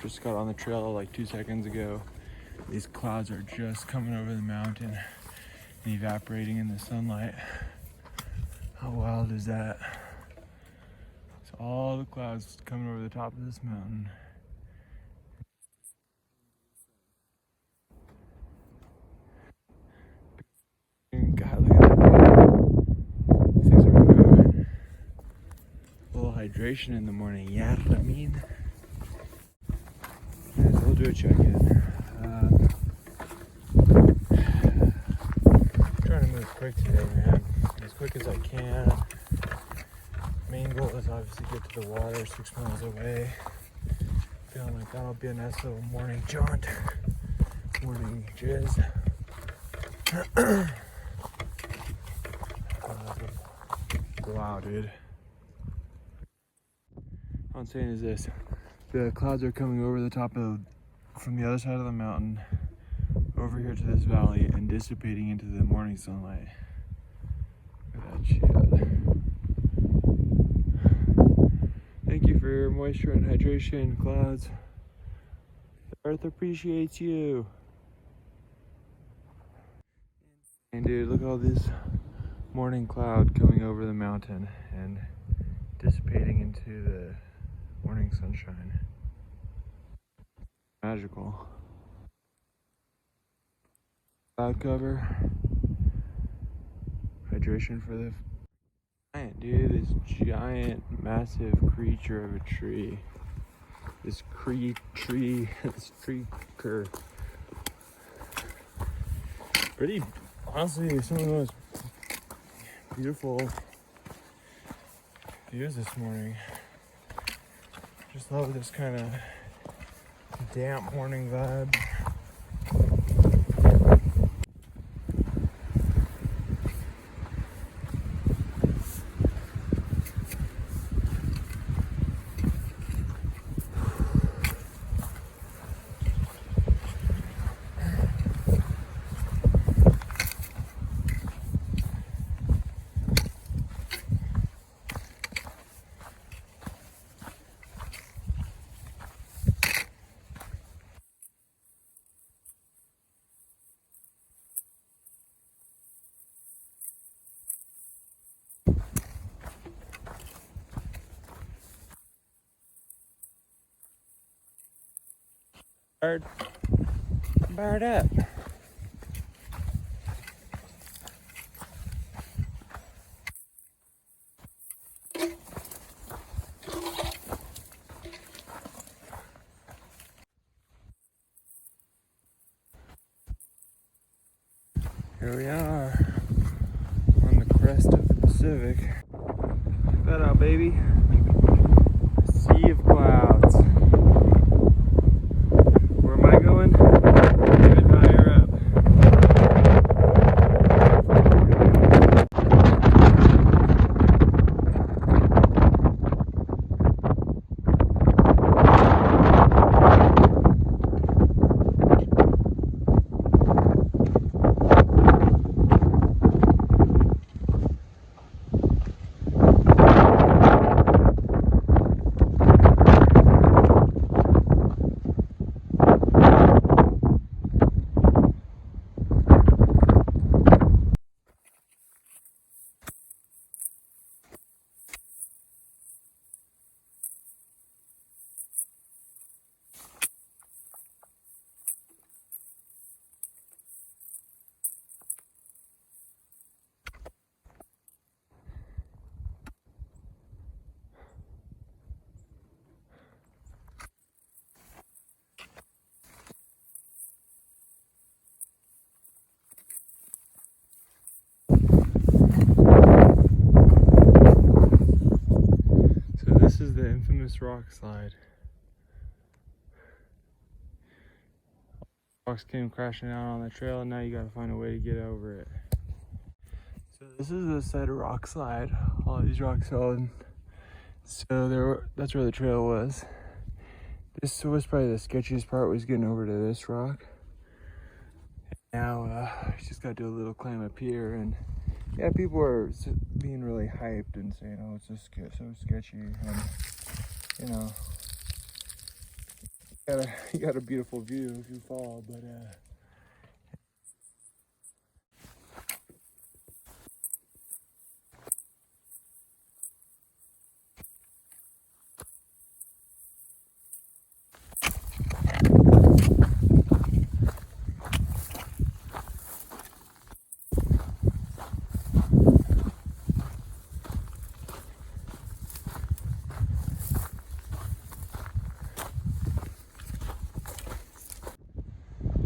Just got on the trail like 2 seconds ago. These clouds are just coming over the mountain and evaporating in the sunlight. How wild is that? It's all the clouds coming over the top of this mountain. God, look at that. These things are moving. A little hydration in the morning, yeah, I mean. So we'll do a check-in. Trying to move quick today, man. As quick as I can. Main goal is obviously get to the water 6 miles away. Feeling like that'll be a nice little morning jaunt. Morning jizz. Wow, dude. All I'm saying is this. The clouds are coming over the top of, from the other side of the mountain over here to this valley and dissipating into the morning sunlight. Look at that shit. Thank you for your moisture and hydration, clouds. The earth appreciates you. And dude, look at all this morning cloud coming over the mountain and dissipating into the morning sunshine. Magical. Cloud cover. Hydration for the giant, dude. This giant, massive creature of a tree. This this tree curve. Pretty, honestly, some of the most beautiful views this morning. Just love this kind of damp morning vibe. Bird up. Here we are on the crest of the Pacific. Check that out, baby. A sea of clouds. Where am I going? Even higher up. This is the infamous rock slide. Rocks came crashing down on the trail and now you gotta find a way to get over it. So this is the side of rock slide. All of these rocks fell in. So that's where the trail was. This was probably the sketchiest part, was getting over to this rock. Now you just gotta do a little climb up here, and yeah, people are being really hyped and saying, oh, it's just so sketchy, and you know, You got a beautiful view if you fall, but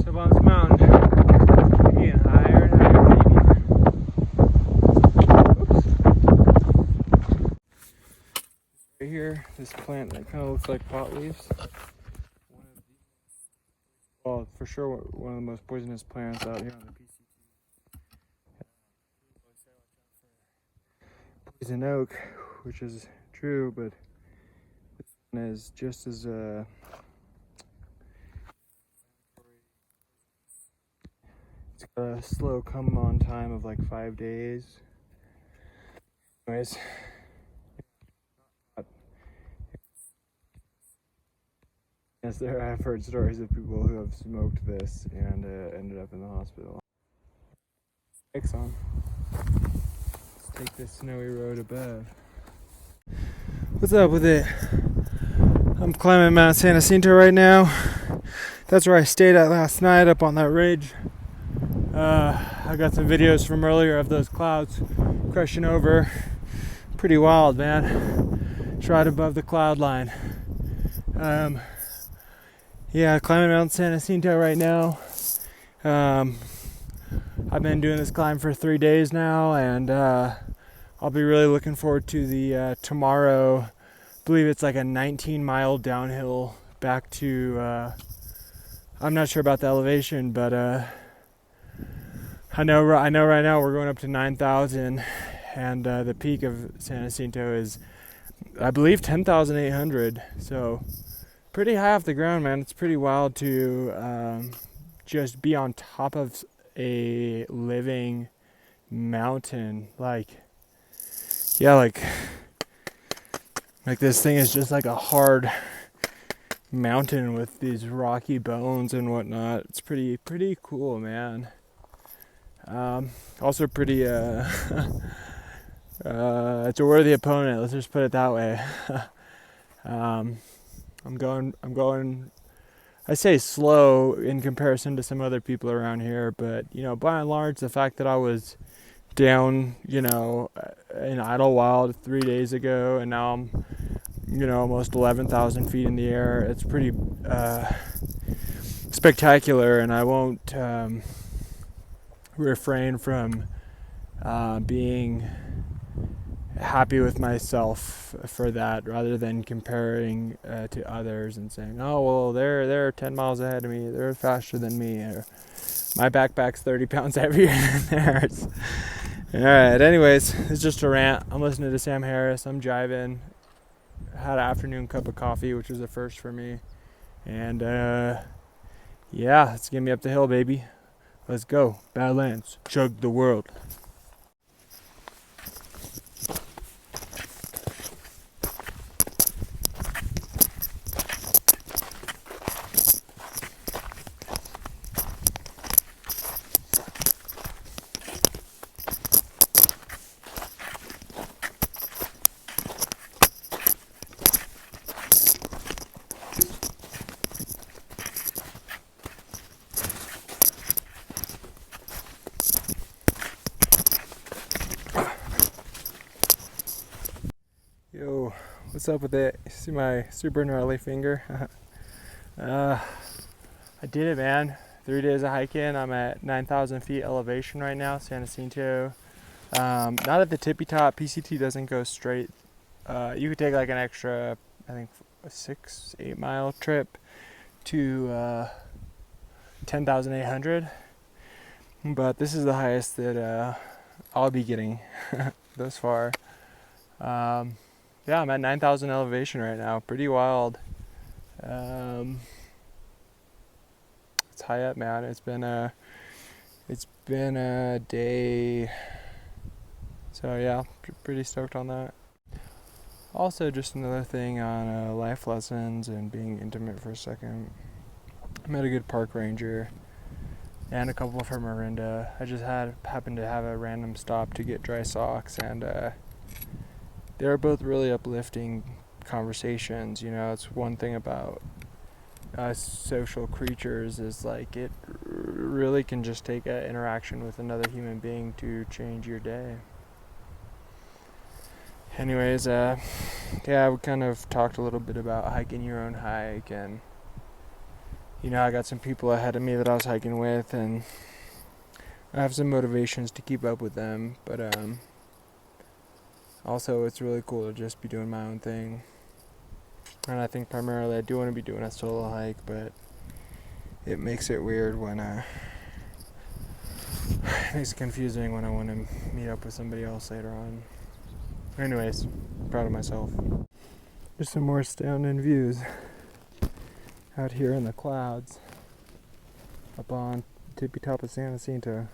so on this mountain, getting higher and higher, baby. Oops. Right here, this plant that kind of looks like pot leaves. Well, for sure, one of the most poisonous plants out here on the PCT. Poison oak, which is true, but this one is just as it's got a slow come on time of like 5 days. Anyways, yes, I've heard stories of people who have smoked this and ended up in the hospital. Brakes on. Let's take this snowy road above. What's up with it? I'm climbing Mt San Jacinto right now. That's where I stayed at last night, up on that ridge. I got some videos from earlier of those clouds crushing over. Pretty wild, man. It's right above the cloud line. Yeah, climbing Mt San Jacinto right now. I've been doing this climb for 3 days now, and I'll be really looking forward to the tomorrow. I believe it's like a 19-mile downhill back to I'm not sure about the elevation, but I know right now we're going up to 9,000, and the peak of San Jacinto is, I believe, 10,800. So pretty high off the ground, man. It's pretty wild to just be on top of a living mountain. Like this thing is just like a hard mountain with these rocky bones and whatnot. It's pretty cool, man. Also pretty it's a worthy opponent, let's just put it that way. I'm going I say slow in comparison to some other people around here, but by and large, the fact that I was down in Idlewild 3 days ago, and now I'm almost 11,000 feet in the air, it's pretty spectacular, and I won't refrain from being happy with myself for that, rather than comparing to others and saying, oh well, they're 10 miles ahead of me, they're faster than me, or my backpack's 30 pounds heavier than theirs. Alright, anyways, it's just a rant. I'm listening to Sam Harris, I'm jiving, had an afternoon cup of coffee, which was a first for me, and yeah, it's getting me up the hill, baby. Let's go. Badlands. Chug the world. Yo, what's up with it? You see my super gnarly finger? I did it, man. 3 days of hiking. I'm at 9,000 feet elevation right now, San Jacinto. Not at the tippy top. PCT doesn't go straight. You could take like an extra, I think, a 6-8 mile trip to 10,800. But this is the highest that I'll be getting thus far. Yeah, I'm at 9,000 elevation right now. Pretty wild. It's high up, man. It's been a day. So yeah, pretty stoked on that. Also, just another thing on life lessons and being intimate for a second. I met a good park ranger and a couple from Marinda. I just happened to have a random stop to get dry socks, and they were both really uplifting conversations. You know, it's one thing about us social creatures is like it really can just take an interaction with another human being to change your day. Anyways, yeah, we kind of talked a little bit about hiking your own hike, and you know, I got some people ahead of me that I was hiking with, and I have some motivations to keep up with them, but also it's really cool to just be doing my own thing. And I think primarily I do want to be doing a solo hike, but it makes it weird when it makes it confusing when I want to meet up with somebody else later on. Anyways, proud of myself. There's some more astounding views out here in the clouds up on tippy top of San Jacinto.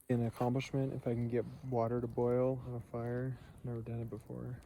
An accomplishment if I can get water to boil on a fire. Never done it before.